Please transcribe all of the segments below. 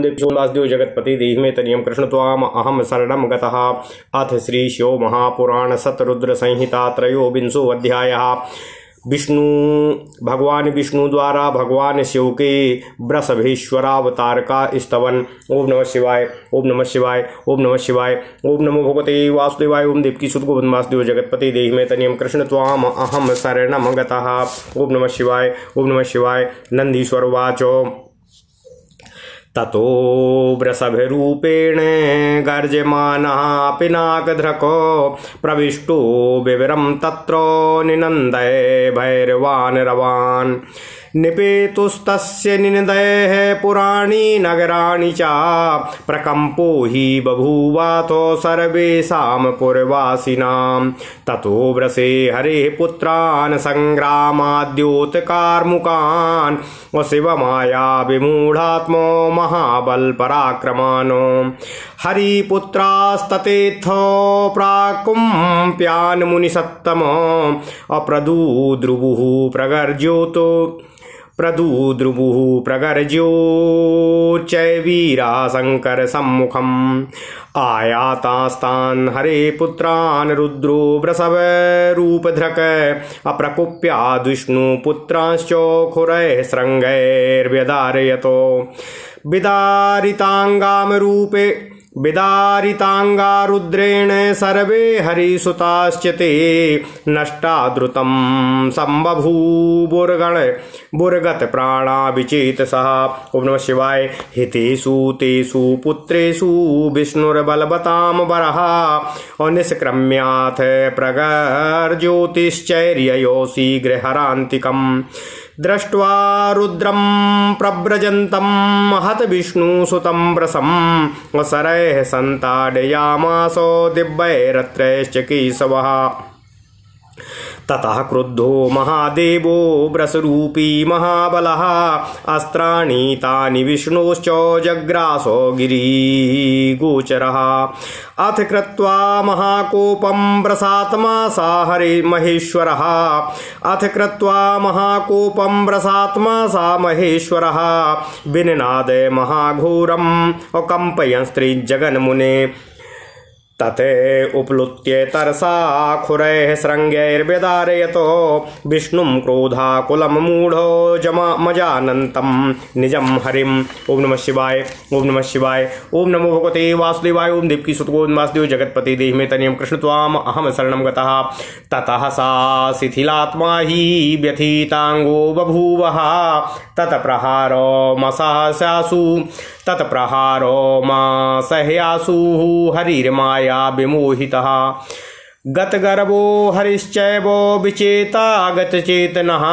दीप्यो वासुदेव जगत्पति देहि तनियम कृष्ण त्वाम अहम शरणं गतः। अथ श्री शिव महापुराण सतरुद्र संहिता त्रयोविंशो अध्यायः। विष्णु भगवान विष्णु द्वारा भगवान शिव के वृषभेश्वरावतार का स्तवन। ओम नमः शिवाय, ओम नमः शिवाय, ओम नमः शिवाय, ओम नमो भगवते वासुदेवाय। ओम देवकी सुत गोविंद वासुदेव जगत्पति देहि मे तनियम कृष्ण त्वाम अहम शरणं गतः। ओम नमः शिवाय, ओम नमः शिवाय। नंदीश्वर उवाचो ततो वृषभरूपेण गर्जमानः पिनाकधृको प्रविष्टो विवरं तत्र निनन्दय भैरवान् रवान्। निपेतुस्तस्य निनदैः पुराणि नगराणि च प्रकम्पो हि बभूवातो सर्वेषां पुरवासिनां। ततो वृषे हरेः पुत्रान् संग्रामाद्योतकार्मुकान् शिवमाया विमूढात्मो महाबलपराक्रमानो। हरिपुत्रास्ततेऽथो प्राकुम्प्यान् मुनिसत्तमो अप्रदुद्रुवुः प्रगर्ज्यो चैवीरा शंकर सम्मुखम्। आयातास्तान् हरे पुत्रान् रुद्रो वृषभ रूपधृक् अप्रकुप्याद् विष्णुपुत्रांश्चोखुरैः शृङ्गैर्व्यधारयतो। विदारितांगा रुद्रेण सर्वे हरिसुताश्च ते नष्टा द्रुतं संबभूवुर्गत प्राणा विचेतसः। ओम नमः शिवाय। हितेषु तेषु पुत्रेषु विष्णुर्बलवतां वरः निष्क्रम्याथ प्रगर्ज्योतिश्चैर्ययो शीघ्रहरान्तिकम्। दृष्ट्वा रुद्रं प्रव्रजन्तं महत विष्णुसुतं वृषं सरैः सन्ताडयामासो दिव्यैरत्रैश्च केशवः। ततः क्रुद्धो महादेवो वृषरूपी महाबलः अस्त्राणि तानि विष्णोश्च जग्रासो गिरिगोचरः। अथ कृत्वा महाकोपं वृषात्मा सा हरिमहेश्वरः। महेश्वरः विनिनाद महाघोरम् अकम्पयंस्त्रिजगन्मुने। तते उपलुत्य तरसा खुरैः शृङ्गैर्व्यधारयतो विष्णुं क्रोधाकुलं मूढो मजानन्तं निजं हरिम्। ओम नमः शिवाय, ओम नमः शिवाय, ओम नमो भगवते वासुदेवाय। ओम देवकी सुत गोविंद वासुदेव जगत्पति देहि मे तनियं कृष्ण त्वाम अहम शरणं गतः। ततः सा शिथिलात्मा हि व्यथितांगो बभूवः। तत्प्रहारो मासह्यासु हरिर्माया विमोहितः। गतगर्भो हरिश्चैवो विचेता गतचेतनः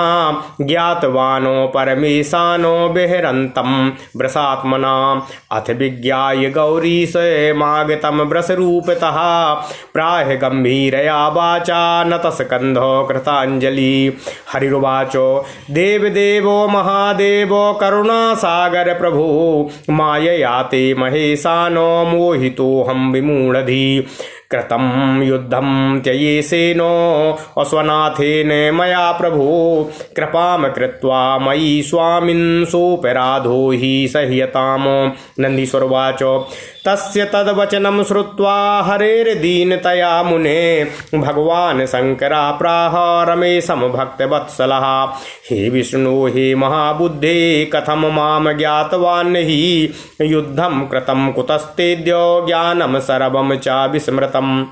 ज्ञातवानो परमेशानो विहरन्तं वृषात्मना। अथ विज्ञाय गौरीशमागतं वृषरूपतः प्राह गम्भीरया वाचा नतस्कन्धो कृताञ्जलि। हरिरुवाचो देवदेवो महादेवो करुणासागर प्रभो मायया ते महेशानो मोहितोऽहं विमूढधि। कृतं युद्धं त्ययेसेनो अश्वनाथेन मया प्रभो कृपां कृत्वा मयि स्वामिन् सोऽपराधो हि सह्यताम्। नन्दीश्वर उवाच तस्य तद्वचनं श्रुत्वा हरेर्दीनतया मुने भगवान् शङ्करा प्राह रमेशं भक्तवत्सलः। हे विष्णु हे महाबुद्धे कथं मां ज्ञातवान् हि युद्धं कृतं कुतस्तेद्य ज्ञानं सर्वं च विस्मृतम्।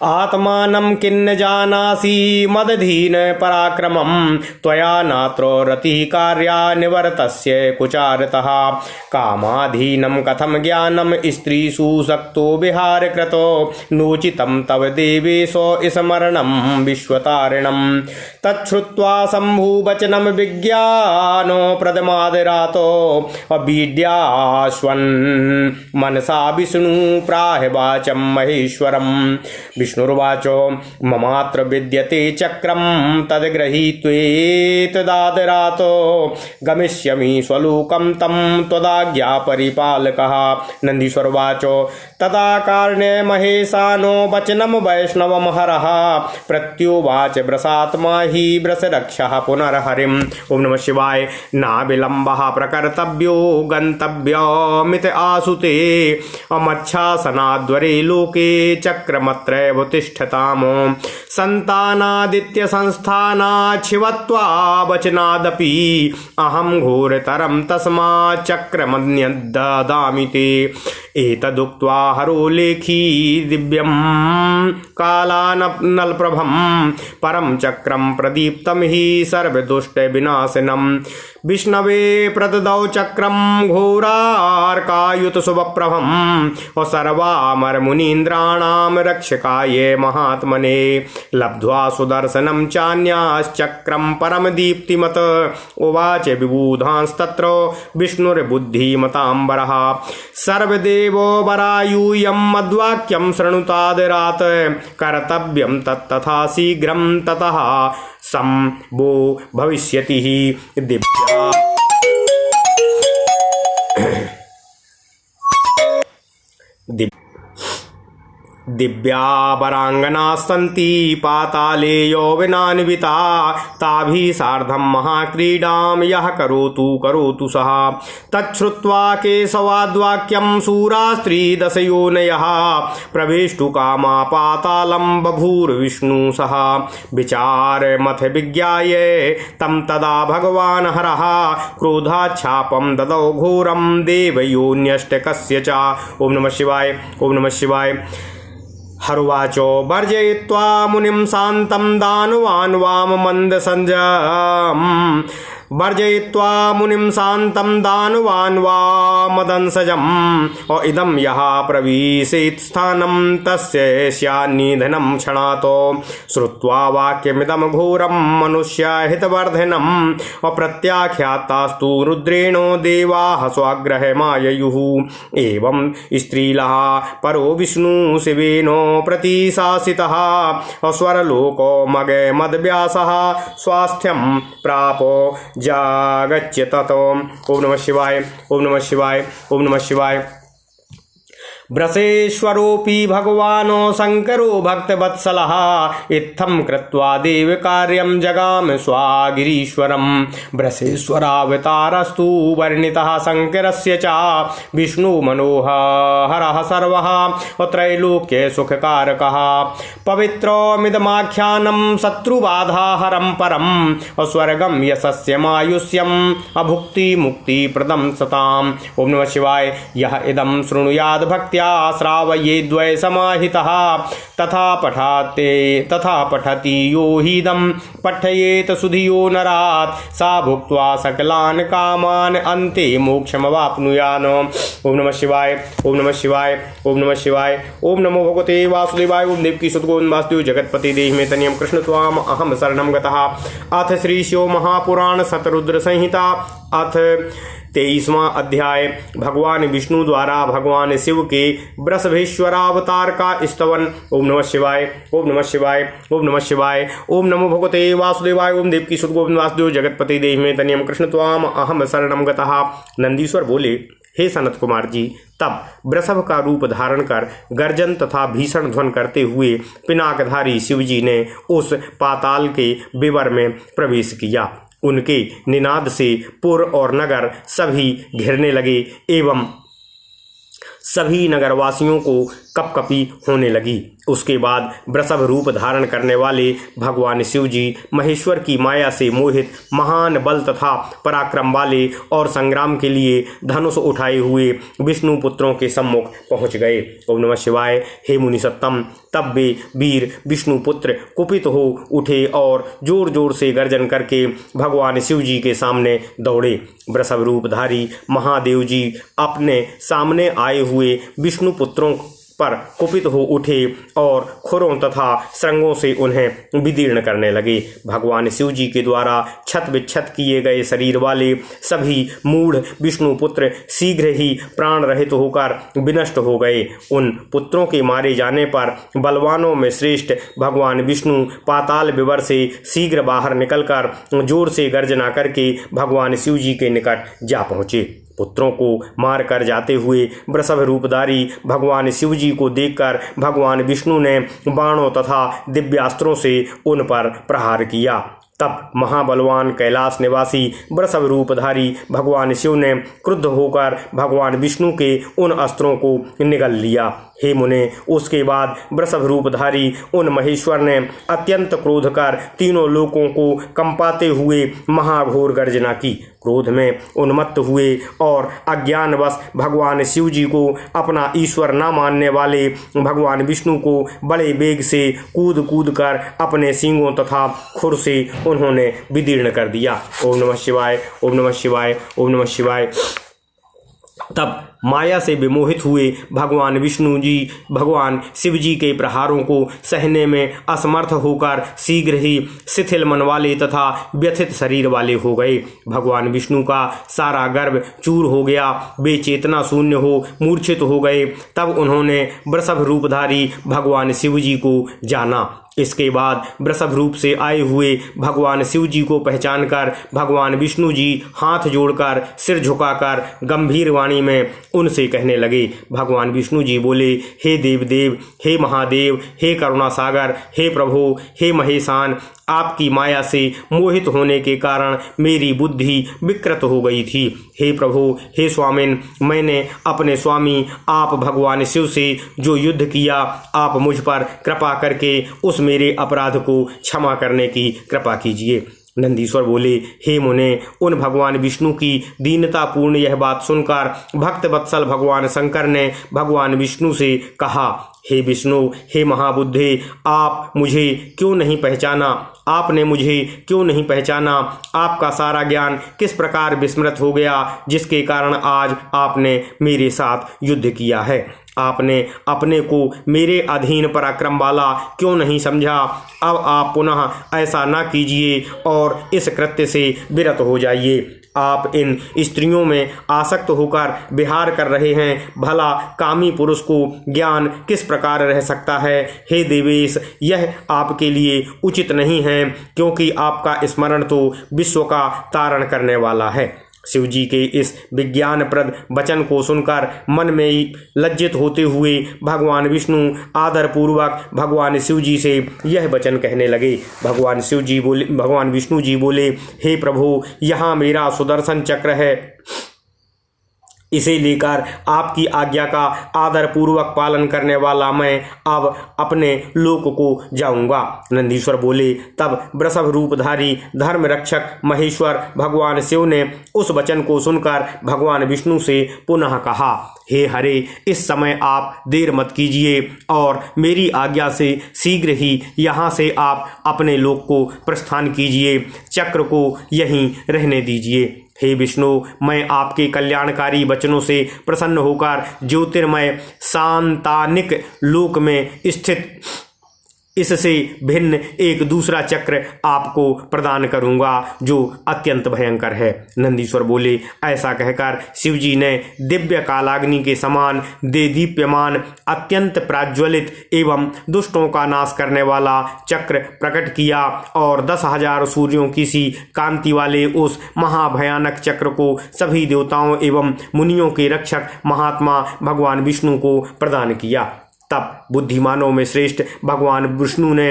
आत्मानं किन्न जानासि मदधीन पराक्रमं त्वया नात्र रतिः कार्या निवर्तस्य कुचारतः। कामाधीनं कथं ज्ञानं स्त्रीषु सक्तो विहार कृतो नोचितं तव देवेशो स्मरणं विश्वतारिणं। तच्छ्रुत्वा शम्भुवचनं विज्ञानो प्रदमादरातो अबीड्याश्वन् मनसा विष्णु प्राह वाचं महेश्वरम्। विष्णुर्वाचो ममात्र विद्यते चक्रम तद्गृहीत्वेतदादरातो गमिष्यामि स्वलोकं तं त्वदाज्ञा परिपालकः। नंदीश्वरवाचो तदा कारणे महेशानो वचनं वैष्णवमहरः प्रत्युवाच वृषात्मा हि वृषरक्षः पुनर्हरिम्। ओम नमः शिवाय। ना विलम्बः प्रकर्तव्यो गन्तव्यमित आसुते अमच्छासनाद्वरे लोके चक्रमत्रैव तिष्ठताम्। संतानादित्य संस्थानाच्छिवत्वा वचनादपि अहं घोरतरं तस्मात् चक्रमन्यद्ददामि ते। एतदुक्त्वा हरो लेखी दिव्यं कालानलप्रभं परं चक्रं प्रदीप्तं हि सर्वदुष्टविनाशनं। विष्णवे प्रददौ चक्रं घोरार्कायुतशुभप्रभं सर्वामरमुनीन्द्राणां रक्षकाय महात्मने। लब्ध्वा सुदर्शनं चान्याश्चक्रं परमदीप्तिमत् उवाच विबुधांस्तत्र विष्णुर्बुद्धिमताम्बरः। सर्वदेवो वरायूयं मद्वाक्यं शृणुतादरात् कर्तव्यं तत्तथा शीघ्रं ततः संभो भविष्यति। दिव्यापराङ्गनास्सन्ति पाताले यौवनान्विता ताभिः सार्धं महाक्रीडां यः करोतु सः। तच्छ्रुत्वा केशवाद्वाक्यं शूरास्त्रीदशयोनयः प्रवेष्टुकामा पातालं बभूर्विष्णु सः। विचारमथ विज्ञाय तं तदा भगवान् हरः क्रोधाच्छापं ददौ घोरं देवयोन्यष्टकस्य च। ओम नमः शिवाय। ओम नमः शिवाय। हरुवाचो वर्जयित्वा मुनिं शान्तं दानवान् वाम मन्दसंजम्। वर्जयित्वा मुनिं शान्तं दानवान् वामदंसजम्। इदं यः प्रविशेत् स्थानं तस्य स्यान्निधनं क्षणातो। श्रुत्वा वाक्यमिदं घोरं मनुष्यहितवर्धनम् प्रत्याख्यातास्तु रुद्रेण देवाः स्वाग्रहमाययुः। एवं स्त्रीलः परो विष्णु शिवेन प्रतिशासितः स्वरलोको मगमद्व्यासः स्वास्थ्यं प्रापो जागच्य ततो। ओम नमः शिवाय। ओम नमः शिवाय। ओम नमः शिवाय। व्रसेश्वरोऽपि भगवानो शंकरो भक्तवत्सलः इत्थं कृत्वा देवकार्यं जगाम स्वागिरीश्वरं। व्रसेश्वरावतारस्तु वर्णितः शंकरस्य च विष्णुमनोहरः सर्वः त्रैलोक्य सुखकारकः। पवित्रमिदमाख्यानं शत्रुबाधाहरं परं स्वर्गं यशस्यमायुष्यम् अभुक्तिमुक्तिप्रदं सताम्। ओम नमः शिवाय। यः इदं शृणुयाद् भक्त्या श्रावयेद्वै समाहितः तथा पठति यो हीदं पठयेत सुधियो नरात् सा भुक्त्वा सकलान् कामान् अन्ते मोक्षमवाप्नुयात्। ओम नमः शिवाय। ओम नमः शिवाय। ओम नमः शिवाय। ओम नमो भगवते वासुदेवाय। ओम देवकी सुतगोविंद वासुदेव जगतपति देहि मे तनियं कृष्ण त्वाम अहम शरणं गतः। अथ श्री शिव महापुराण शतरुद्र संहिता अथ 23वां अध्याय। भगवान विष्णु द्वारा भगवान शिव के वृषभेश्वरावतार का स्तवन। ओम नमः शिवाय। ओम नमः शिवाय। ओम नमः शिवाय। ओम नमो भगवते वासुदेवाय। ओम देवकी सुत गोविंद वासुदेव जगतपति देहि मे तनियं कृष्ण त्वाम अहम शरणं गतः। नंदीश्वर बोले, हे सनत कुमार जी, तब वृषभ का रूप धारण कर गर्जन तथा भीषण ध्वन करते हुए पिनाकधारी शिवजी ने उस पाताल के विवर में प्रवेश किया। उनके निनाद से पुर और नगर सभी घिरने लगे एवं सभी नगरवासियों को कपकपी होने लगी। उसके बाद वृषभ रूप धारण करने वाले भगवान शिवजी महेश्वर की माया से मोहित महान बल तथा पराक्रम वाले और संग्राम के लिए धनुष उठाए हुए विष्णु पुत्रों के सम्मुख पहुंच गए। ओम नमः शिवाय। हे मुनि सत्तम, तब वे वीर विष्णु पुत्र कुपित हो उठे और जोर जोर से गर्जन करके भगवान शिवजी के सामने दौड़े। वृषभ रूपधारी महादेव जी अपने सामने आए हुए विष्णु पुत्रों पर कुपित हो उठे और खुरों तथा श्रृंगों से उन्हें विदीर्ण करने लगे। भगवान शिव जी के द्वारा छत विच्छत किए गए शरीर वाले सभी मूढ़ विष्णुपुत्र शीघ्र ही प्राण रहित होकर विनष्ट हो गए। उन पुत्रों के मारे जाने पर बलवानों में श्रेष्ठ भगवान विष्णु पाताल विवर से शीघ्र बाहर निकलकर जोर से गर्जना करके भगवान शिव जी के निकट जा पहुँचे। पुत्रों को मार कर जाते हुए वृषभ रूपधारी भगवान शिव जी को देखकर भगवान विष्णु ने बाणों तथा दिव्यास्त्रों से उन पर प्रहार किया। तब महाबलवान कैलाश निवासी वृषभ रूपधारी भगवान शिव ने क्रुद्ध होकर भगवान विष्णु के उन अस्त्रों को निगल लिया। हे मुने, उसके बाद वृषभ रूपधारी उन महेश्वर ने अत्यंत क्रोध कर तीनों लोकों को कंपाते हुए महाघोर गर्जना की। क्रोध में उन्मत्त हुए और अज्ञानवश भगवान शिव जी को अपना ईश्वर न मानने वाले भगवान विष्णु को बड़े वेग से कूद कूद कर अपने सींगों तथा खुर से उन्होंने विदीर्ण कर दिया। ओम नमः शिवाय, ओम नमः शिवाय, ओम नमः शिवाय। तब माया से विमोहित हुए भगवान विष्णु जी भगवान शिव जी के प्रहारों को सहने में असमर्थ होकर शीघ्र ही शिथिल मन वाले तथा व्यथित शरीर वाले हो गए। भगवान विष्णु का सारा गर्भ चूर हो गया, वे चेतना शून्य हो मूर्छित हो गए। तब उन्होंने वृषभ रूपधारी भगवान शिव जी को जाना। इसके बाद वृषभ रूप से आए हुए भगवान शिव जी को पहचानकर भगवान विष्णु जी हाथ जोड़कर सिर झुकाकर गंभीर वाणी में उनसे कहने लगे। भगवान विष्णु जी बोले, हे देवदेव, हे महादेव, हे करुणा सागर, हे प्रभु, हे महेशान, आपकी माया से मोहित होने के कारण मेरी बुद्धि विकृत हो गई थी। हे प्रभु, हे स्वामिन, मैंने अपने स्वामी आप भगवान शिव से जो युद्ध किया, आप मुझ पर कृपा करके उस मेरे अपराध को क्षमा करने की कृपा कीजिए। नंदीश्वर बोले, हे मुने, उन भगवान विष्णु की दीनतापूर्ण यह बात सुनकर भक्त वत्सल भगवान शंकर ने भगवान विष्णु से कहा, हे विष्णु, हे महाबुद्धे, आप मुझे क्यों नहीं पहचाना? आपने मुझे क्यों नहीं पहचाना? आपका सारा ज्ञान किस प्रकार विस्मृत हो गया, जिसके कारण आज आपने मेरे साथ युद्ध किया है? आपने अपने को मेरे अधीन पराक्रम वाला क्यों नहीं समझा? अब आप पुनः ऐसा ना कीजिए और इस कृत्य से विरत हो जाइए। आप इन स्त्रियों में आसक्त होकर विहार कर रहे हैं। भला कामी पुरुष को ज्ञान किस प्रकार रह सकता है? हे देवेश, यह आपके लिए उचित नहीं है, क्योंकि आपका स्मरण तो विश्व का तारण करने वाला है। शिव जी के इस विज्ञानप्रद वचन को सुनकर मन में ही लज्जित होते हुए भगवान विष्णु आदरपूर्वक भगवान शिव जी से यह वचन कहने लगे। भगवान विष्णु जी बोले, हे प्रभु, यहाँ मेरा सुदर्शन चक्र है, इसे लेकर आपकी आज्ञा का आदरपूर्वक पालन करने वाला मैं अब अपने लोक को जाऊंगा। नंदीश्वर बोले, तब वृषभ रूपधारी धर्म रक्षक महेश्वर भगवान शिव ने उस वचन को सुनकर भगवान विष्णु से पुनः कहा, हे हरे, इस समय आप देर मत कीजिए और मेरी आज्ञा से शीघ्र ही यहाँ से आप अपने लोक को प्रस्थान कीजिए, चक्र को यहीं रहने दीजिए। हे विष्णु, मैं आपके कल्याणकारी वचनों से प्रसन्न होकर ज्योतिर्मय सांतानिक लोक में स्थित इससे भिन्न एक दूसरा चक्र आपको प्रदान करूंगा, जो अत्यंत भयंकर है। नंदीश्वर बोले, ऐसा कहकर शिवजी ने दिव्य कालाग्नि के समान देदीप्यमान अत्यंत प्राज्वलित एवं दुष्टों का नाश करने वाला चक्र प्रकट किया और 10,000 सूर्यों की सी कांति वाले उस महाभयानक चक्र को सभी देवताओं एवं मुनियों के रक्षक महात्मा भगवान विष्णु को प्रदान किया। तब बुद्धिमानों में श्रेष्ठ भगवान विष्णु ने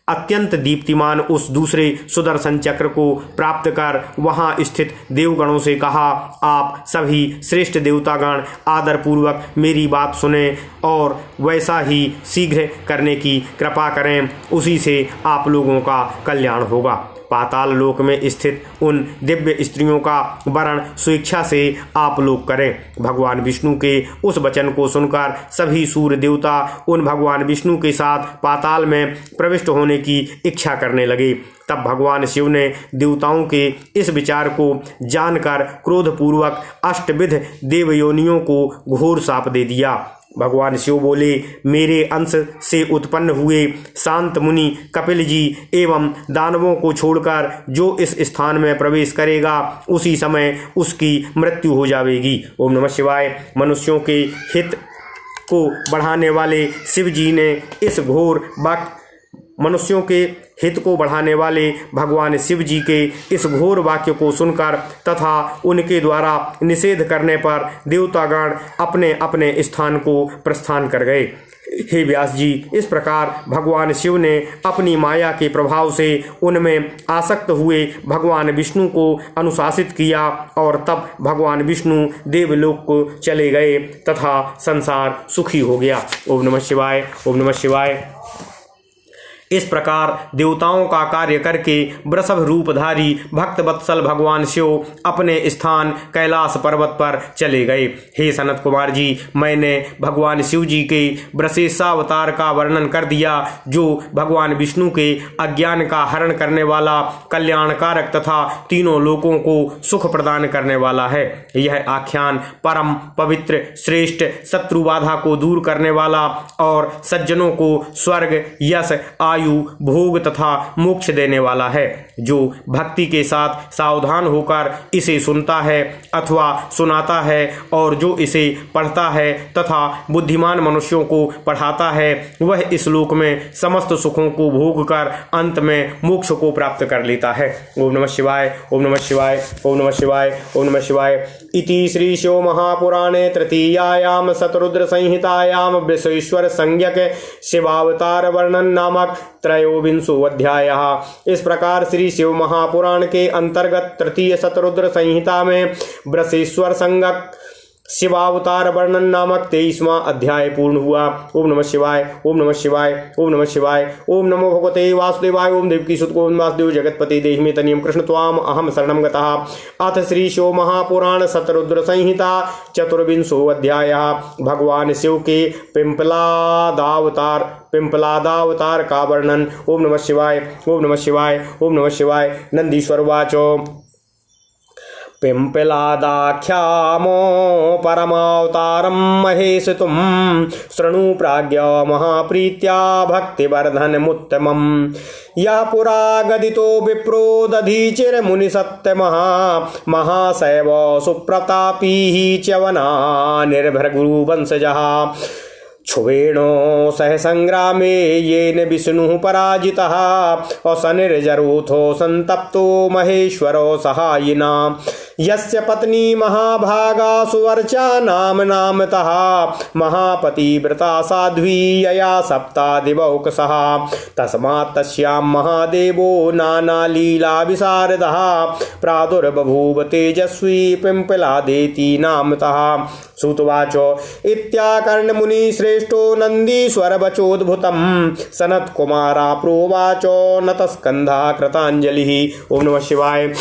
अत्यंत दीप्तिमान उस दूसरे सुदर्शन चक्र को प्राप्त कर वहां स्थित देवगणों से कहा, आप सभी श्रेष्ठ देवतागण आदरपूर्वक मेरी बात सुने और वैसा ही शीघ्र करने की कृपा करें, उसी से आप लोगों का कल्याण होगा। पाताल लोक में स्थित उन दिव्य स्त्रियों का वर्ण स्वेच्छा से आप लोग करें। भगवान विष्णु के उस वचन को सुनकर सभी सूर्य देवता उन भगवान विष्णु के साथ पाताल में प्रविष्ट होने की इच्छा करने लगे। तब भगवान शिव ने देवताओं के इस विचार को जानकर क्रोधपूर्वक अष्टविध देवयोनियों को घोर शाप दे दिया। भगवान शिव बोले, मेरे अंश से उत्पन्न हुए शांत मुनि कपिल जी एवं दानवों को छोड़कर जो इस स्थान में प्रवेश करेगा उसी समय उसकी मृत्यु हो जाएगी। ओम नमः शिवाय। मनुष्यों के हित को बढ़ाने वाले शिव जी ने इस घोर मनुष्यों के हित को बढ़ाने वाले भगवान शिव जी के इस घोर वाक्य को सुनकर तथा उनके द्वारा निषेध करने पर देवतागण अपने अपने स्थान को प्रस्थान कर गए। हे व्यास जी, इस प्रकार भगवान शिव ने अपनी माया के प्रभाव से उनमें आसक्त हुए भगवान विष्णु को अनुशासित किया और तब भगवान विष्णु देवलोक को चले गए तथा संसार सुखी हो गया। ओम नमः शिवाय। ओम नमः शिवाय। इस प्रकार देवताओं का कार्य करके वृषभ रूपधारी भक्त वत्सल भगवान शिव अपने स्थान कैलाश पर्वत पर चले गए। हे सनत कुमार जी, मैंने भगवान शिव जी के वृषेशावतार का वर्णन कर दिया, जो भगवान विष्णु के अज्ञान का हरण करने वाला, कल्याणकारक तथा तीनों लोकों को सुख प्रदान करने वाला है। यह आख्यान परम पवित्र, श्रेष्ठ, शत्रु बाधा को दूर करने वाला और सज्जनों को स्वर्ग, यश, आयु, भोग तथा मोक्ष देने वाला है। जो भक्ति के साथ सावधान होकर इसे सुनता है अथवा सुनाता है और जो इसे पढ़ता है तथा बुद्धिमान मनुष्यों को पढ़ाता है, वह इस लोक में समस्त सुखों को भोग कर अंत में मोक्ष को प्राप्त कर लेता है। ओम नमः शिवाय। ओम नमः शिवाय। ओम नमः शिवाय। ओम नमः शिवाय। इति श्री शिव महापुराणे तृतीयायाम शतरुद्र संहितायाम विश्वेश्वर संज्ञक शिवावतार वर्णन नामक त्रयोविंशो अध्यायः। इस प्रकार श्री शिव महापुराण के अंतर्गत तृतीय शतरुद्र संहिता में वृषेश्वर संज्ञक शिवावतार वर्णन नामक 23वां अध्याय पूर्ण हुआ। ओम नमः शिवाय। ओम नमः शिवाय। ओम नमः शिवाय। ओम नमो भगवते वासुदेवाय। ओम देवकी सुत गोविंद वासुदेव जगतपति देहि मे तनियम कृष्ण त्वाम अहम शरणं गतः। अथ श्री शिव महापुराण शतरुद्र संहिता चतुर्विंशो अध्यायः। भगवान शिव के पिंपलादावतार का वर्णन। ओम नमः शिवाय। ओम नमः शिवाय। ओम नमः शिवाय। नंदीश्वर वाचो पिंपलादाख्यामो परमावतारं महेशितुं शृणु प्राज्ञ महाप्रीत्या भक्तिवर्धनमुत्तमम्। यः पुरा गदितो विप्रो दधीचिर्मुनिसत्तमः महाशैव सुप्रतापी च्यवना निर्भरगुरुवंशजः। क्षुवेणो सह संग्रामे येन विष्णुः पराजितः असनिर्जरोथो संतप्तो महेश्वरो सहायिना। यस्य पत्नी महाभागा सुवर्चा नामतः महापतिव्रता साध्वी यया सप्तादिवौकसः। तस्मात् तस्यां महादेवो नानालीला विशारदः प्रादुर्बभूव तेजस्वी पिंपलादेति नामतः। श्रुतवाच इत्याकर्ण मुनि श्रेष्ठो नंदीश्वर वचोद्भुतं सनत कुमारा प्रोवाच नतस्कंधा कृतांजलिः। ओम नमः शिवाय।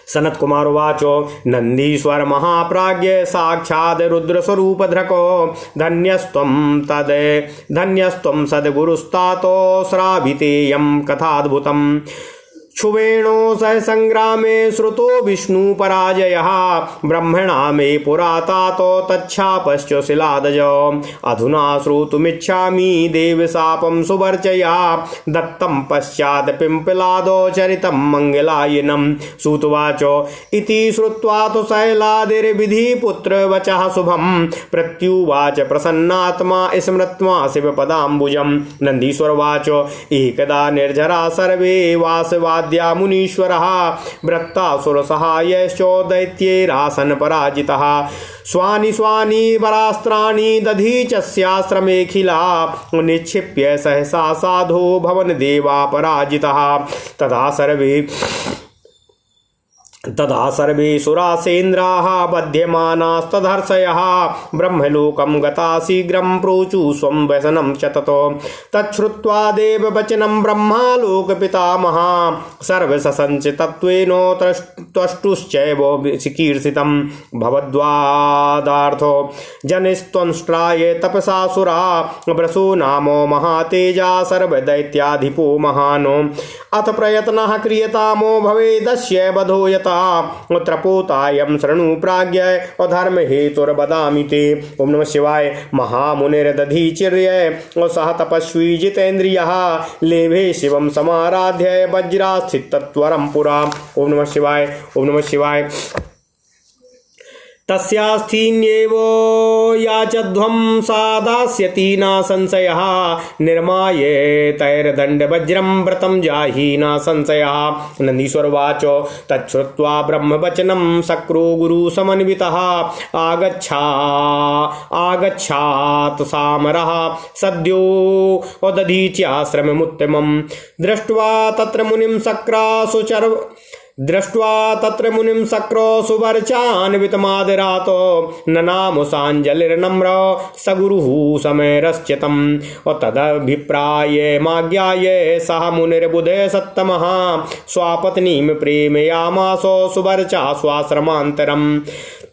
सनत कुमार उवाच नंदीश्वर महाप्राज्ञ साक्षात् रुद्रस्वरूपधृको धन्यस्त्वं सद्गुरुस्तातो श्रावितेयं कथाद्भुतम्। क्षुवेणो सह संग्रामे श्रुतो विष्णु पराजयः ब्रह्मणा मे पुरातातो तच्छापश्च शिलादज। अधुना श्रोतुमिच्छामि देवशापं सुवर्चया दत्तं पश्चात् पिंपलादो चरितं मंगलायिनं। श्रुतवाच इति श्रुत्वा तु शैलादिर्विधिपुत्र वचः शुभं प्रत्युवाच प्रसन्नात्मा स्मृत्वा शिवपदाम्बुजम्। नंदीश्वरवाच एकदा निर्झरा सर्वे वासवाद्या मुनीश्वरः वृत्तासुरसहायश्च दैत्यैरासन् पराजितः। स्वानि वरास्त्राणि दधीचस्याश्रमेऽखिला निक्षिप्य सहसा साधो भवन देवा पराजितः। तथा सर्वे तदा सर्वे सुरासेन्द्राः बध्यमानास्तदर्शयः ब्रह्मलोकं गता शीघ्रं प्रोचु स्वं व्यसनं च ततो तच्छ्रुत्वा देववचनं ब्रह्मा लोकपितामहा सर्वससञ्च तत्त्वेन त्वष्टुश्चैव चिकीर्षितं भवद्वादार्थो जनिस्त्वंष्ट्राय तपसा सुरा व्रसो नामो महातेजा सर्वदैत्याधिपो महानो अथ प्रयत्नः क्रियतामो भवेदस्य वधो यथा त्रपोतायं शृणु प्राज्ञ अधर्म हेतुर्वदामि ते। ओम नमः शिवाय। महामुनिर्दधीचिर्य सह तपस्वी जितेन्द्रियः लेभे शिवं समाराध्य वज्रास्थितत्वरं पुरा। ओम नमः शिवाय। ओम नमः शिवाय। तस्यास्थीन्येव याचध्वं सा दास्यति न संशयः निर्मायेतैर्दण्डवज्रं व्रतं जाहि न संशयः। नन्दीश्वरवाच तच्छ्रुत्वा ब्रह्मवचनं शक्रो गुरुसमन्वितः आगच्छात् सामरः सद्यो दधीच्याश्रममुत्तमं दृष्ट्वा तत्र मुनिं शक्रो सुवर्चान्वितमादरातो ननाम साञ्जलिर्नम्र सगुरुः समैरश्चितम् तदभिप्रायेमाज्ञाय सह मुनिर्बुधे सत्तमः स्वापत्नीं प्रेमयामासो सुवर्चा स्वाश्रमान्तरम्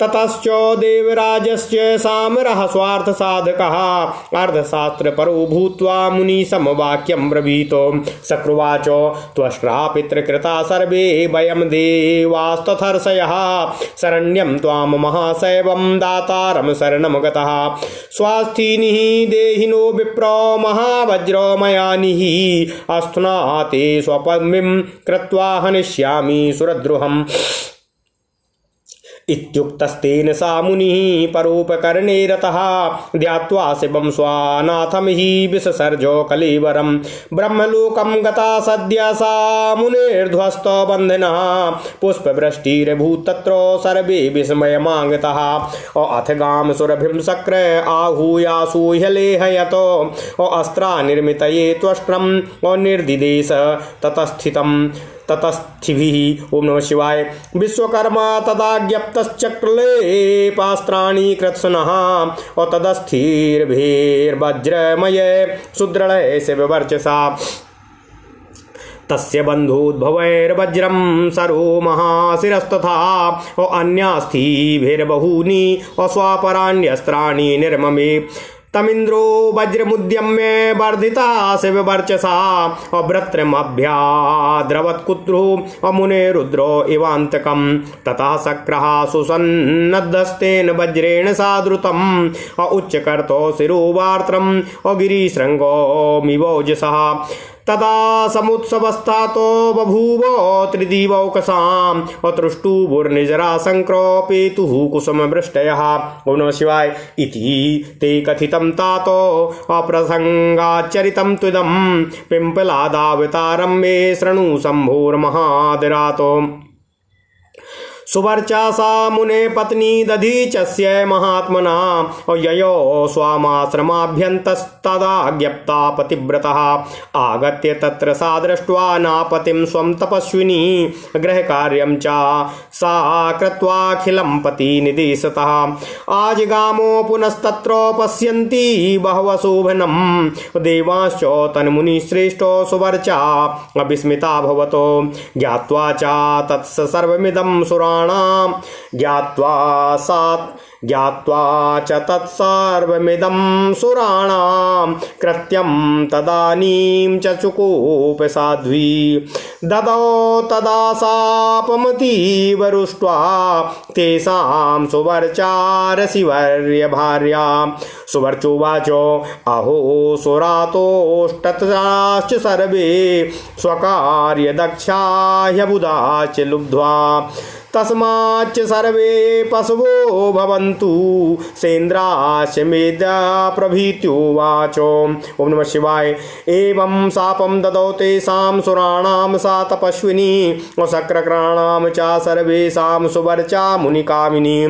ततश्च देवराजस्य सामरः स्वार्थसाधकः अर्धशास्त्रपरो भूत्वा मुनिसमवाक्यं ब्रवीतो शक्रुवाच त्वष्ट्रा पितृकृता सर्वे वयं देवास्तथर्षयः शरण्यं त्वां महाशैवं दातारं शरणं गतः स्वास्थीनिः देहिनो विप्रो महावज्रो मया निः अस्थुना ते स्वपद्मिं कृत्वा हनिष्यामि सुरद्रुहम् इत्युक्तस्तेन सा मुनिः परोपकरणे रतः ध्यात्वा शिवं स्वानाथं हि विससर्जो कलेवरं ब्रह्मलोकं गता सद्य सा मुनिर्ध्वस्तबन्धनः पुष्पवृष्टिरभूत् तत्र सर्वे विस्मयमागतः अथ गां सुरभिं शक्र आहूयासु ह्यलेहयतो अस्त्रा निर्मितये त्वष्ट्रं निर्दिदेश ततस्थिभिः। ओम नमः शिवाय। विश्वकर्मा तदा ज्ञप्तश्चक्रलेपास्त्राणि कृत्स्नः तदस्थिर्भिर्वज्रमय सुदृढः शिववर्चसा तस्य बन्धोद्भवैर्वज्रं सरो महाशिरस्तथा अन्यास्थिभिर्बहूनि स्वापराण्यस्त्राणि निर्ममे तमिन्द्रो वज्रमुद्यम्य वर्धिता शिववर्चसा अभ्रत्रमभ्याद्रवत्कुत्रुः अमुने रुद्रो इवान्तकं ततः शक्रः सुसन्नद्धस्तेन वज्रेण साधृतम् उच्चकर्तो शिरोवार्त्रम् गिरिशृङ्गोमिवोजसः तदा समुत्सवस्थातो बभूव त्रिदिवौकसाम् अतृष्टुभुर्निजरासङ्क्रोपेतुः कुसुमवृष्टयः। ओम नमः शिवाय। इति ते कथितं तातो अप्रसङ्गाच्चरितं त्विदं पिम्पलादावतारं मे शृणु शम्भोर्महादरातो सुवर्चा सा मुने पत्नी दधीचस्य महात्मना ययो स्वामाश्रमाभ्यन्तस्तदा ज्ञप्ता पतिव्रतः आगत्य तत्र सा दृष्ट्वा नापतिं स्वं तपस्विनी गृहकार्यं च सा कृत्वाखिलं पतिनिदेशतः आजगामो पुनस्तत्र पश्यन्ति बहवः शोभनं देवांश्च तन्मुनिश्रेष्ठो सुवर्चा विस्मिता भवतो ज्ञात्वा च तत्स सर्वमिदं सुरा ज्ञात्वा च तत्सर्वमिदं सुराणां कृत्यं तदानीं च चुकोप साध्वी ददौ तदा सापमतीव रुष्ट्वा तेषां सुवर्चारसिवर्यभार्या सुवर्चोवाच अहो सुरातोष्टतश्च सर्वे स्वकार्यदक्षा ह्यबुधा च लुब्ध्वा तस्माच्च सर्वे पशवो भवन्तु सेन्द्राश्च मेधा प्रभृत्युवाच। ओम नमः शिवाय। एवं शापं ददौ तेषां सुराणां सा तपस्विनी शक्रक्राणां च सर्वेषां सुवर्चा मुनिकामिनी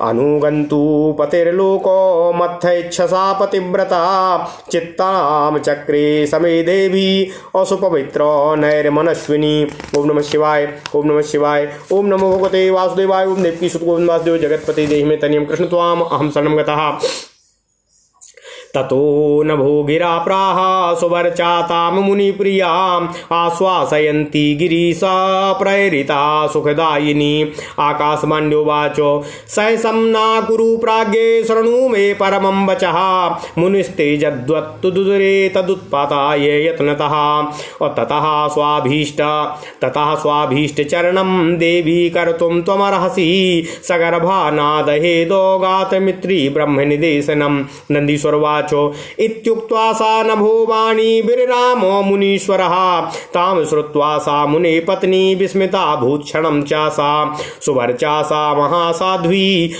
अनुगन्तु पतिर्लोको मत्थैच्छसा पतिव्रता चित्तां चक्रे समे देवी असुपवित्र नैर्मनस्विनी। ओम नमः शिवाय। ओम नमः शिवाय। ओम नमो भगवते वासुदेवाय ओम देवकी सुत गोविंद वासुदेव जगतपति देहि मे तनियम कृष्ण त्वाम अहम शरणं गतः। ततो नभो गिरा प्राह सुवर्चाताम मुनिप्रिया आश्वासयन्ती गिरीशा प्रेरिता सुखदायिनी। आकाशमान्योवाच सहसं न कुरु प्राज्ञे शृणु मे परमं वचः मुनिस्ते यद्वत्तु दुदुरे तदुत्पाताय यत्नतः। ततः स्वाभीष्टचरणं देवी कर्तुं त्वमर्हसि सगर्भा नादहेदोगात मित्री ब्रह्मनिदेशनं। नन्दीश्वरवाच इत्युक्त्वा सा नभो वाणी विरामो मुनीश्वरः तां श्रुत्वा सा मुने पत्नी विस्मिता भूत्क्षणं च सा सुवर्चा सा महासाध्वी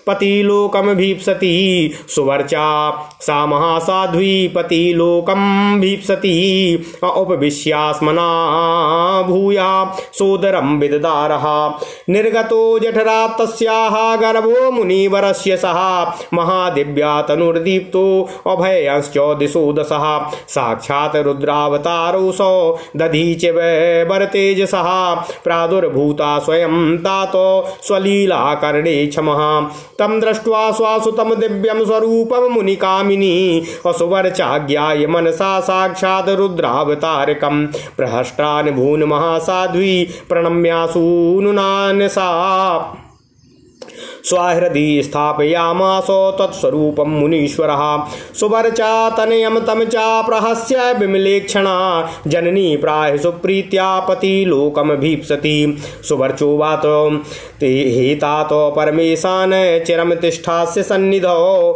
पतिलोकमभीप्सति। सुवर्चा सा महासाध्वी पतिलोकं भीप्सति। उपविश्यास्मना भूया सोदरं विददारः निर्गतो जठरा तस्याः गर्भो मुनिवरस्य सः महादिव्या तनुर्दीप्तो अभयश्च दिशो दशः। साक्षात् रुद्रावतारोऽसौ दधीच वरतेजसः प्रादुर्भूता स्वयं तातो स्वलीलाकर्णे क्षमः। तं दृष्ट्वा स्वासुतं दिव्यं स्वरूपं मुनिकामिनी असुवर्चाज्ञाय मनसा साक्षात् रुद्रावतारकं प्रहष्टान् भून् महासाध्वी प्रणम्यासूनुनानसा स्वाहृदि स्थापयामासो तत्स्वरूपं मुनीश्वरः। सुवर्चा तनयं तं च प्रहस्य विमलेक्षणा जननी प्राह सुप्रीत्या पतिलोकमभीप्सति। सुवर्चोवाच ते हेतात परमेशान चिरं तिष्ठास्य सन्निधौ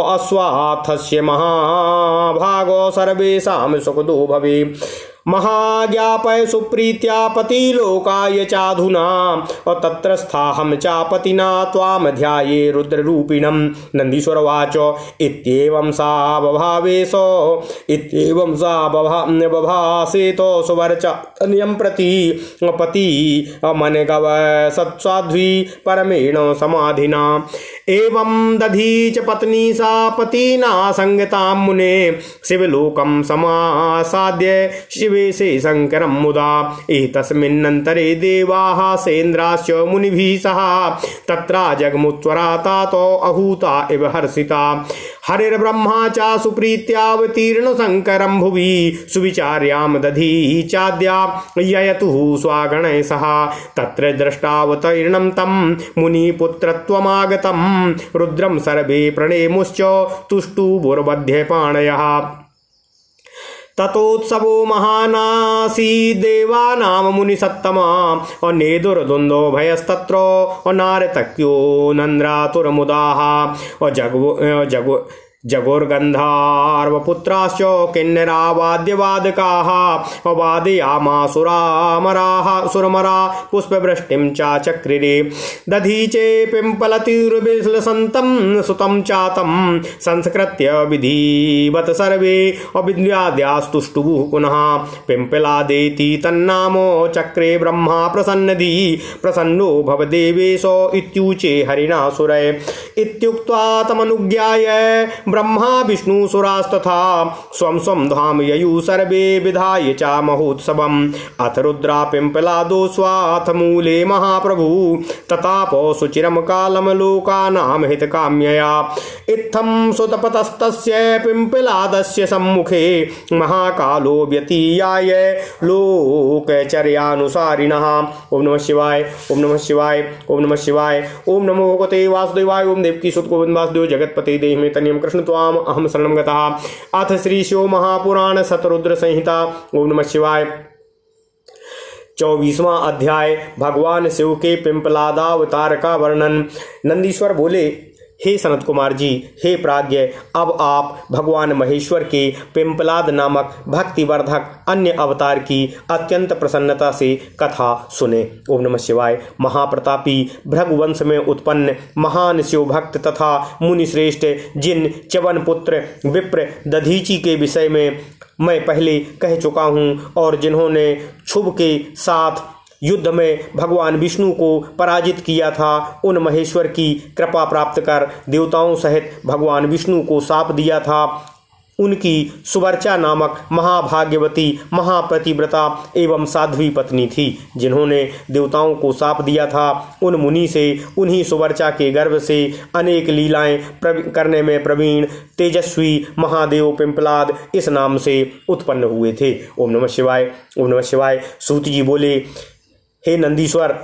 अस्वाथस्य महाभागो सर्वेषां सुखदो भवे। महाज्ञापय सुप्रीत्या पतिलोकाय चाधुना तत्रस्थाहं चापतिना त्वां ध्याये रुद्ररूपिणं। नन्दीश्वरवाच इत्येवं सा बभासेतो सुवर्चा तनयं प्रति पति मनगव सत्साध्वी परमेण समाधिना। एवं दधी च पत्नी सा पतिना संगतां मुने शिवलोकं समासाद्य शिवेशे शंकरं मुदा। एतस्मिन्नन्तरे देवाः सेन्द्राश्च मुनिभिः सह तत्रा जगमुत्वरा तातो अहूता इव हर्षिता। हरिर्ब्रह्मा च सुप्रीत्यावतीर्ण शंकरं भुवि सुविचार्यां दधी चाद्या ययतुः स्वागणैः सह। तत्र दृष्टावतीर्णं तं मुनिपुत्रत्वमागतं रुद्रं सर्वे प्रणेमुश्च तुष्टुवुर्बध्यपाणयः। ततोत्सवो महानासी देवानां मुनिसत्तमा नेदुर्द्वन्द्वो भयस्तत्र नारतक्यो नन्द्रातुरमुदाः जगोर्गन्धार्वपुत्राश्च किन्नरावाद्यवादकाः वादयामासुरामराः सुरमरा पुष्पवृष्टिं चाचक्रिरे। दधीचे पिम्पलतिर्विलसन्तं सुतं चातं संस्कृत्य विधिवत सर्वे अविद्याद्यास्तुष्टुः पुनः। पिम्पलादेति तन्नामो चक्रे ब्रह्मा प्रसन्नो भवदेवेशो इत्यूचे हरिणा सुरय। इत्युक्त्वा तमनुज्ञाय ब्रह्मा विष्णु सुरास्तथा स्वं स्वं धाम ययु सर्वे विधाय च महोत्सवम्। अथ रुद्रा पिम्पलादो स्वाथ मूले महाप्रभु ततापो सुचिरं कालं लोकानां हितकाम्यया। इत्थं सुतपतस्तस्य पिम्पलादस्य सम्मुखे महाकालो व्यतीयाय लोकचर्यानुसारिणः। ओम नमः शिवाय ओम नमः शिवाय ओम नमः शिवाय ओम नमो भगवते वासुदेवाय ओम देवकी सुत गोविंद वासुदेव जगतपति देहि मे तनियं कृष्ण त्वाम अहम शरणं गतः। अथ श्री शिव महापुराण शतरुद्र संहिता। ओम नमः शिवाय। 24वां अध्याय भगवान शिव के पिंपलादावतार का वर्णन। नंदीश्वर बोले, हे सनत कुमार जी, हे प्राज्ञ, अब आप भगवान महेश्वर के पिंपलाद नामक भक्तिवर्धक अन्य अवतार की अत्यंत प्रसन्नता से कथा सुने। ओम नमः शिवाय। महाप्रतापी भृगुवंश में उत्पन्न महान शिव भक्त तथा मुनिश्रेष्ठ जिन च्यवन पुत्र विप्र दधीची के विषय में मैं पहले कह चुका हूँ और जिन्होंने क्षुभ के साथ युद्ध में भगवान विष्णु को पराजित किया था, उन महेश्वर की कृपा प्राप्त कर देवताओं सहित भगवान विष्णु को शाप दिया था, उनकी सुवर्चा नामक महाभाग्यवती महापतिव्रता एवं साध्वी पत्नी थी, जिन्होंने देवताओं को शाप दिया था। उन मुनि से उन्हीं सुवर्चा के गर्भ से अनेक लीलाएं करने में प्रवीण तेजस्वी महादेव पिंपलाद इस नाम से उत्पन्न हुए थे। ओम नमः शिवाय, ओम नमः शिवाय। सूत जी बोले, हे नंदीश्वर,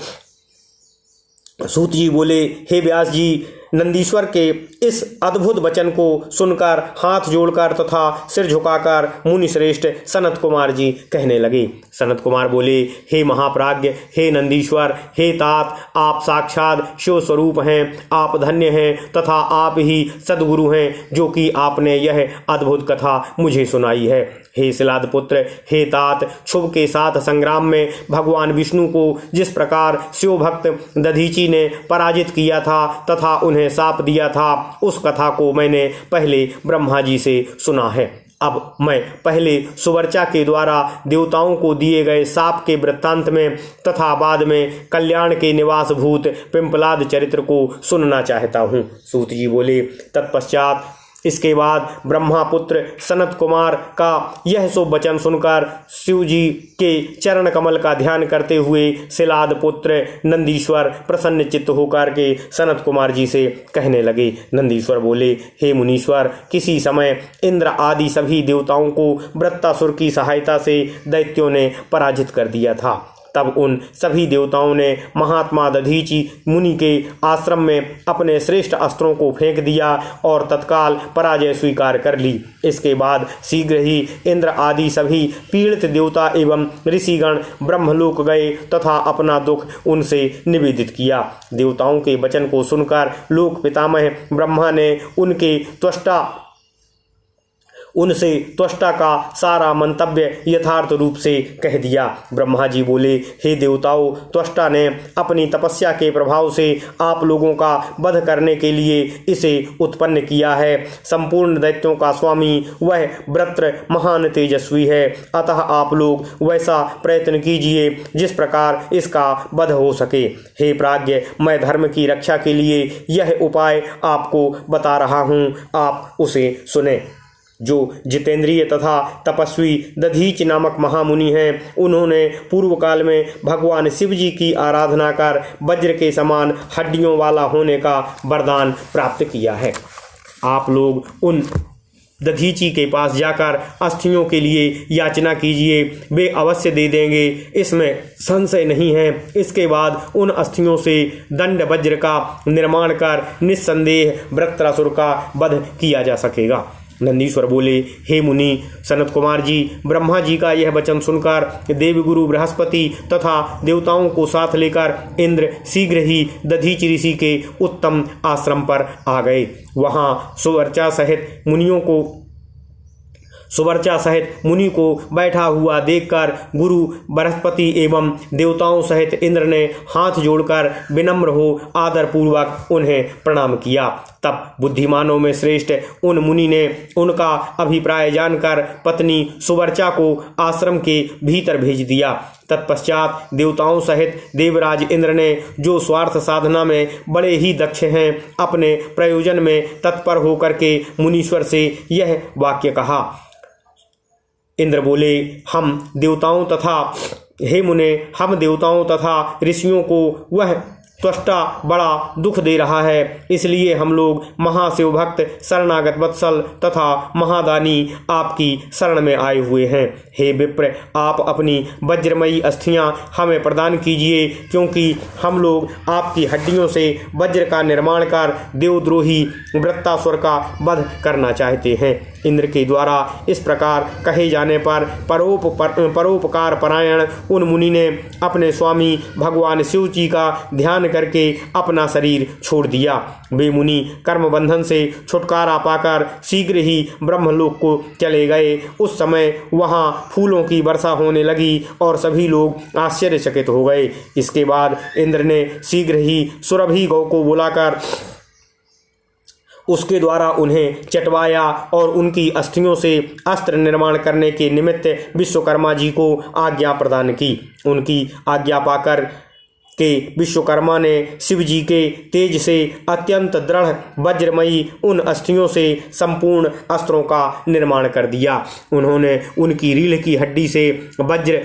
सूत जी बोले, हे व्यास जी, नंदीश्वर के इस अद्भुत वचन को सुनकर हाथ जोड़कर तथा सिर झुकाकर मुनि श्रेष्ठ सनत कुमार जी कहने लगे। सनत कुमार बोले, हे महाप्राज्ञ, हे नंदीश्वर, हे तात, आप साक्षात शिव स्वरूप हैं, आप धन्य हैं तथा आप ही सद्गुरु हैं, जो कि आपने यह अद्भुत कथा मुझे सुनाई है। हे शिलाद पुत्र, हे तात, क्षुभ के साथ संग्राम में भगवान विष्णु को जिस प्रकार शिव भक्त दधीची ने पराजित किया था तथा उन्हें शाप दिया था, उस कथा को मैंने पहले ब्रह्मा जी से सुना है। अब मैं पहले सुवर्चा के द्वारा देवताओं को दिए गए शाप के वृत्तांत में तथा बाद में कल्याण के निवास भूत पिंपलाद चरित्र को सुनना चाहता हूँ। सूत जी बोले, तत्पश्चात इसके बाद ब्रह्मापुत्र सनत कुमार का यह शुभ वचन सुनकर शिव जी के चरण कमल का ध्यान करते हुए शिलाद पुत्र नंदीश्वर प्रसन्न चित्त होकर के सनत कुमार जी से कहने लगे। नंदीश्वर बोले, हे मुनीश्वर, किसी समय इंद्र आदि सभी देवताओं को वृत्तासुर की सहायता से दैत्यों ने पराजित कर दिया था। तब उन सभी देवताओं ने महात्मा दधीची मुनि के आश्रम में अपने श्रेष्ठ अस्त्रों को फेंक दिया और तत्काल पराजय स्वीकार कर ली। इसके बाद शीघ्र ही इंद्र आदि सभी पीड़ित देवता एवं ऋषिगण ब्रह्मलोक गए तथा अपना दुख उनसे निवेदित किया। देवताओं के वचन को सुनकर लोक पितामह ब्रह्मा ने उनसे त्वष्टा का सारा मंतव्य यथार्थ रूप से कह दिया। ब्रह्मा जी बोले, हे देवताओं, त्वष्टा ने अपनी तपस्या के प्रभाव से आप लोगों का वध करने के लिए इसे उत्पन्न किया है। संपूर्ण दैत्यों का स्वामी वह वृत्र महान तेजस्वी है, अतः आप लोग वैसा प्रयत्न कीजिए जिस प्रकार इसका वध हो सके। हे प्राज्ञ, मैं धर्म की रक्षा के लिए यह उपाय आपको बता रहा हूँ, आप उसे सुने। जो जितेंद्रिय तथा तपस्वी दधीच नामक महामुनि हैं, उन्होंने पूर्व काल में भगवान शिव जी की आराधना कर वज्र के समान हड्डियों वाला होने का वरदान प्राप्त किया है। आप लोग उन दधीची के पास जाकर अस्थियों के लिए याचना कीजिए, वे अवश्य दे देंगे, इसमें संशय नहीं है। इसके बाद उन अस्थियों से दंड वज्र का निर्माण कर निस्संदेह वृत्रासुर का वध किया जा सकेगा। नंदीश्वर बोले, हे मुनि सनत कुमार जी, ब्रह्मा जी का यह वचन सुनकर देवगुरु बृहस्पति तथा देवताओं को साथ लेकर इंद्र शीघ्र ही दधीचि ऋषि के उत्तम आश्रम पर आ गए। वहां सुवर्चा सहित मुनि को बैठा हुआ देखकर गुरु बृहस्पति एवं देवताओं सहित इंद्र ने हाथ जोड़कर विनम्र हो आदरपूर्वक उन्हें प्रणाम किया। तब बुद्धिमानों में श्रेष्ठ उन मुनि ने उनका अभिप्राय जानकर पत्नी सुवर्चा को आश्रम के भीतर भेज दिया। तत्पश्चात देवताओं सहित देवराज इंद्र ने, जो स्वार्थ साधना में बड़े ही दक्ष हैं, अपने प्रयोजन में तत्पर होकर के मुनीश्वर से यह वाक्य कहा। इंद्र बोले, हम देवताओं तथा ऋषियों को वह त्वष्टा बड़ा दुख दे रहा है, इसलिए हम लोग महाशिव भक्त शरणागत वत्सल तथा महादानी आपकी शरण में आए हुए हैं। हे विप्र, आप अपनी वज्रमयी अस्थियां हमें प्रदान कीजिए, क्योंकि हम लोग आपकी हड्डियों से वज्र का निर्माण कर देवद्रोही वृत्तासुर का वध करना चाहते हैं। इंद्र के द्वारा इस प्रकार कहे जाने पर परोपकार परायण उन मुनि ने अपने स्वामी भगवान शिव जी का ध्यान करके अपना शरीर छोड़ दिया। वे मुनि कर्म बंधन से छुटकारा पाकर शीघ्र ही ब्रह्मलोक को चले गए। उस समय वहां फूलों की वर्षा होने लगी और सभी लोग आश्चर्यचकित हो गए। इसके बाद इंद्र ने शीघ्र ही सुरभि गौ को बुलाकर उसके द्वारा उन्हें चटवाया और उनकी अस्थियों से अस्त्र निर्माण करने के निमित्त विश्वकर्मा जी को आज्ञा प्रदान की। उनकी आज्ञा पाकर के विश्वकर्मा ने शिव जी के तेज से अत्यंत दृढ़ वज्रमयी उन अस्थियों से संपूर्ण अस्त्रों का निर्माण कर दिया। उन्होंने उनकी रीढ़ की हड्डी से वज्र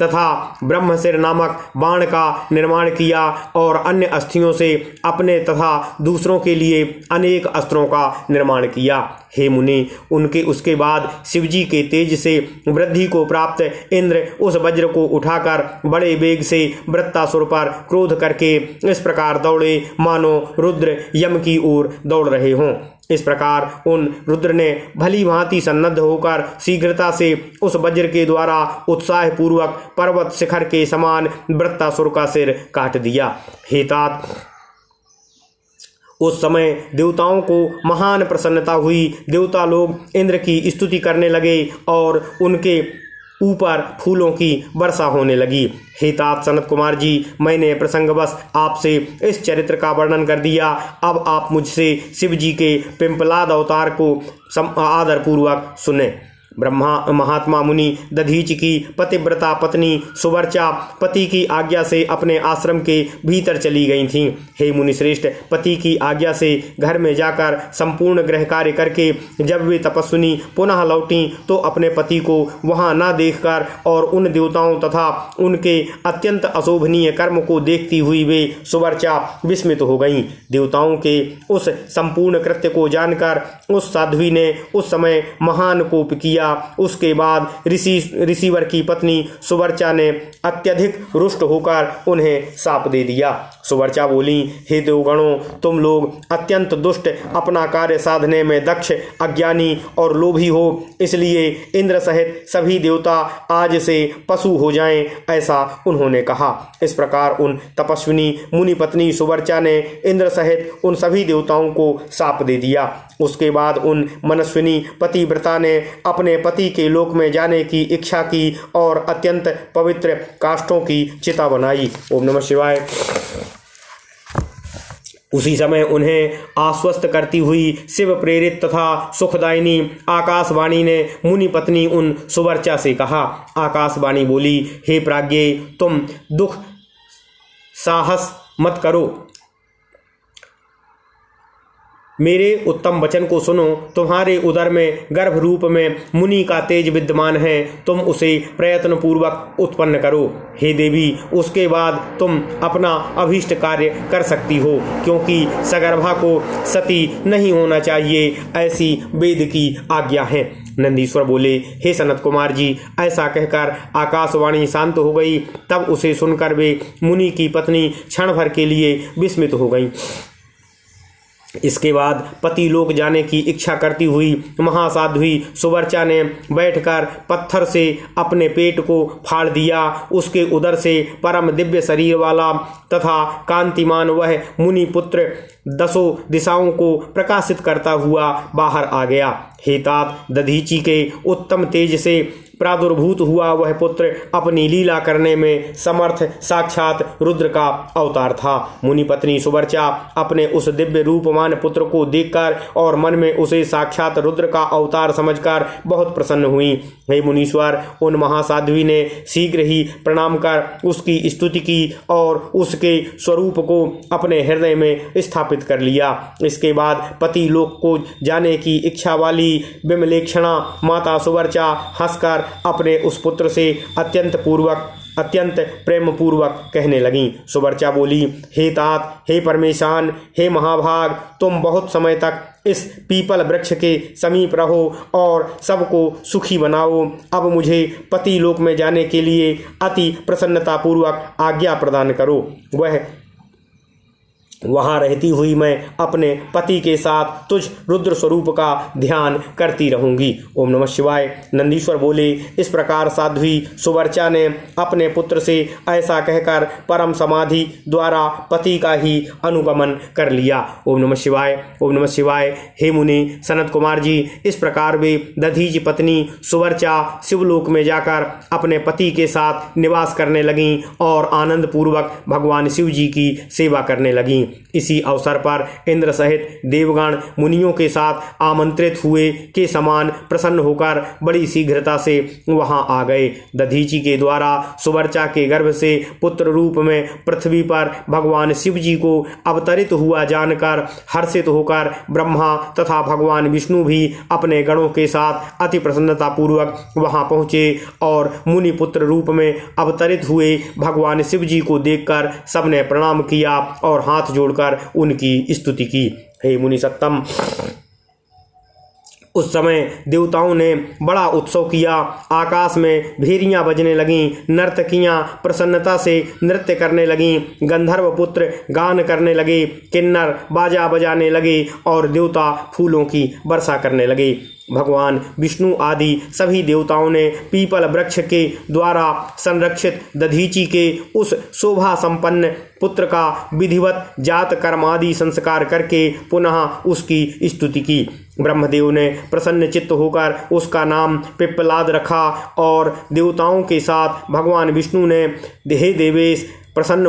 तथा ब्रह्मशिर नामक बाण का निर्माण किया और अन्य अस्थियों से अपने तथा दूसरों के लिए अनेक अस्त्रों का निर्माण किया। हे मुनि, उसके बाद शिवजी के तेज से वृद्धि को प्राप्त इंद्र उस वज्र को उठाकर बड़े वेग से वृत्तासुर पर क्रोध करके इस प्रकार दौड़े मानो रुद्र यम की ओर दौड़ रहे हों। इस प्रकार उन रुद्र ने भली भांति सन्नद्ध होकर शीघ्रता से उस वज्र के द्वारा उत्साह पूर्वक पर्वत शिखर के समान वृत्तासुर का सिर काट दिया। हे तात, उस समय देवताओं को महान प्रसन्नता हुई। देवता लोग इंद्र की स्तुति करने लगे और उनके ऊपर फूलों की वर्षा होने लगी। हे तात सनत कुमार जी, मैंने प्रसंगवश आपसे इस चरित्र का वर्णन कर दिया। अब आप मुझसे शिव जी के पिंपलाद अवतार को आदरपूर्वक सुने। महात्मा मुनि दधीच की पतिव्रता पत्नी सुवर्चा पति की आज्ञा से अपने आश्रम के भीतर चली गई थीं। हे मुनि श्रेष्ठ, पति की आज्ञा से घर में जाकर संपूर्ण गृह कार्य करके जब वे तपस्विनी पुनः लौटी तो अपने पति को वहां न देखकर और उन देवताओं तथा उनके अत्यंत अशोभनीय कर्म को देखती हुई वे सुवर्चा विस्मित हो गईं। देवताओं के उस संपूर्ण कृत्य को जानकर उस साध्वी ने उस समय महान कोप किया। उसके बाद ऋषिवर की पत्नी सुवर्चा ने अत्यधिक रुष्ट होकर उन्हें शाप दे दिया। सुवर्चा बोली, हे देवगणों, तुम लोग अत्यंत दुष्ट, अपना कार्य साधने में दक्ष, अज्ञानी और लोभी हो, इसलिए इंद्र सहित सभी देवता आज से पशु हो जाएं, ऐसा उन्होंने कहा। इस प्रकार उन तपस्विनी मुनि पत्नी सुवर्चा ने इंद्र सहित उन सभी देवताओं को शाप दे दिया। उसके बाद उन मनस्विनी पतिव्रता ने अपने पति के लोक में जाने की इच्छा की और अत्यंत पवित्र काष्ठों की चिता बनाई। ओम नमः शिवाय। उसी समय उन्हें आश्वस्त करती हुई शिव प्रेरित तथा सुखदायिनी आकाशवाणी ने मुनि पत्नी उन सुवर्चा से कहा। आकाशवाणी बोली, हे प्राज्ञे, तुम दुख साहस मत करो, मेरे उत्तम वचन को सुनो। तुम्हारे उदर में गर्भ रूप में मुनि का तेज विद्यमान है, तुम उसे प्रयत्न पूर्वक उत्पन्न करो। हे देवी, उसके बाद तुम अपना अभीष्ट कार्य कर सकती हो, क्योंकि सगर्भा को सती नहीं होना चाहिए, ऐसी वेद की आज्ञा है। नंदीश्वर बोले, हे सनत कुमार जी, ऐसा कहकर आकाशवाणी शांत हो गई। तब उसे सुनकर वे मुनि की पत्नी क्षण भर के लिए विस्मित हो गई। इसके बाद पति लोक जाने की इच्छा करती हुई महासाध्वी सुवर्चा ने बैठकर पत्थर से अपने पेट को फाड़ दिया। उसके उदर से परम दिव्य शरीर वाला तथा कांतिमान वह मुनि पुत्र 10 दिशाओं को प्रकाशित करता हुआ बाहर आ गया। हे तात, दधीची के उत्तम तेज से प्रादुर्भूत हुआ वह पुत्र अपनी लीला करने में समर्थ साक्षात रुद्र का अवतार था। मुनि पत्नी सुवर्चा अपने उस दिव्य रूपमान पुत्र को देखकर और मन में उसे साक्षात रुद्र का अवतार समझकर बहुत प्रसन्न हुई। हे मुनीश्वर, उन महासाध्वी ने शीघ्र ही प्रणाम कर उसकी स्तुति की और उसके स्वरूप को अपने हृदय में स्थापित कर लिया। इसके बाद पति लोक को जाने की इच्छा वाली विमलेक्षणा माता सुवर्चा हंसकर अपने उस पुत्र से अत्यंत प्रेम पूर्वक कहने लगी। सुवर्चा बोली, हे तात, हे परमेशान, हे महाभाग, तुम बहुत समय तक इस पीपल वृक्ष के समीप रहो और सबको सुखी बनाओ। अब मुझे पति लोक में जाने के लिए अति प्रसन्नता पूर्वक आज्ञा प्रदान करो। वहाँ रहती हुई मैं अपने पति के साथ तुझ रुद्र स्वरूप का ध्यान करती रहूंगी। ओम नमः शिवाय। नंदीश्वर बोले, इस प्रकार साध्वी सुवर्चा ने अपने पुत्र से ऐसा कहकर परम समाधि द्वारा पति का ही अनुगमन कर लिया। ओम नमः शिवाय। ओम नमः शिवाय। हे मुनि सनत कुमार जी, इस प्रकार वे दधीच पत्नी सुवर्चा शिवलोक में जाकर अपने पति के साथ निवास करने लगीं और आनंद पूर्वक भगवान शिव जी की सेवा करने लगीं। इसी अवसर पर इंद्र सहित देवगण मुनियों के साथ आमंत्रित हुए के समान प्रसन्न होकर बड़ी शीघ्रता से वहां आ गए। दधीचि के द्वारा सुवर्चा के गर्भ से पुत्र रूप में पृथ्वी पर भगवान शिव जी को अवतरित हुआ जानकर हर्षित होकर ब्रह्मा तथा भगवान विष्णु भी अपने गणों के साथ अति प्रसन्नता पूर्वक वहां पहुंचे और मुनि पुत्र रूप में अवतरित हुए भगवान शिव जी को देखकर सबने प्रणाम किया और हाथ जोड़कर उनकी स्तुति की। हे मुनि सत्तम, उस समय देवताओं ने बड़ा उत्सव किया। आकाश में भेरियां बजने लगीं, नर्तकियां प्रसन्नता से नृत्य करने लगीं, गंधर्व पुत्र गान करने लगे, किन्नर बाजा बजाने लगे और देवता फूलों की वर्षा करने लगे। भगवान विष्णु आदि सभी देवताओं ने पीपल वृक्ष के द्वारा संरक्षित दधीचि के उस शोभा संपन्न पुत्र का विधिवत जात कर्म आदि संस्कार करके पुनः उसकी स्तुति की। ब्रह्मदेव ने प्रसन्न चित्त होकर उसका नाम पिप्पलाद रखा और देवताओं के साथ भगवान विष्णु ने हे देवेश प्रसन्न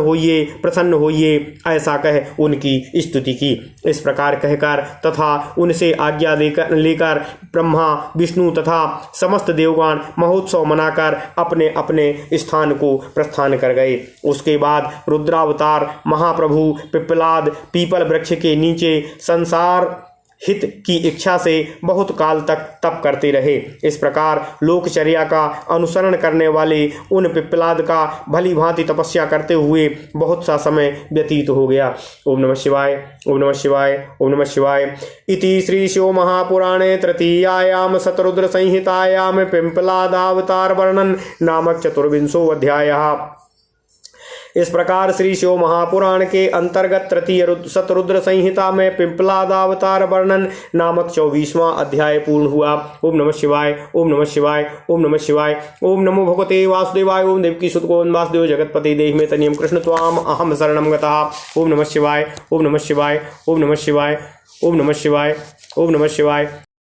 होइए ऐसा कह उनकी स्तुति की। इस प्रकार कहकर तथा उनसे आज्ञा लेकर ब्रह्मा विष्णु तथा समस्त देवगण महोत्सव मनाकर अपने अपने स्थान को प्रस्थान कर गए। उसके बाद रुद्रावतार महाप्रभु पिप्पलाद पीपल वृक्ष के नीचे संसार हित की इच्छा से बहुत काल तक तप करते रहे। इस प्रकार लोकचर्या का अनुसरण करने वाले उन पिप्पलाद का भली भांति तपस्या करते हुए बहुत सा समय व्यतीत हो गया। ओम नमः शिवाय, ओम नमः शिवाय, ओम नमः शिवाय। इति श्री शिव महापुराणे तृतीयायाम शतरुद्र संहितायाम पिप्पलादावतार वर्णन नामक 24वां अध्यायः। इस प्रकार श्री शिव महापुराण के अंतर्गत तृतीय शतरुद्र संहिता में पिप्पलादावतार वर्णन नामक 24वां अध्याय पूर्ण हुआ। ओम नमः शिवाय, ओम नमः शिवाय, ओम नमः शिवाय। ओम नमो भगवते वासुदेवाय। ओम देवकी सुत गोविंद वासुदेव जगतपति देहि में तनियम कृष्ण त्वाम अहम शरणम गतः। ओम नमः शिवाय, ओम नमः शिवाय, ओम नमः शिवाय, ओम नमः शिवाय, ओम नमः शिवाय।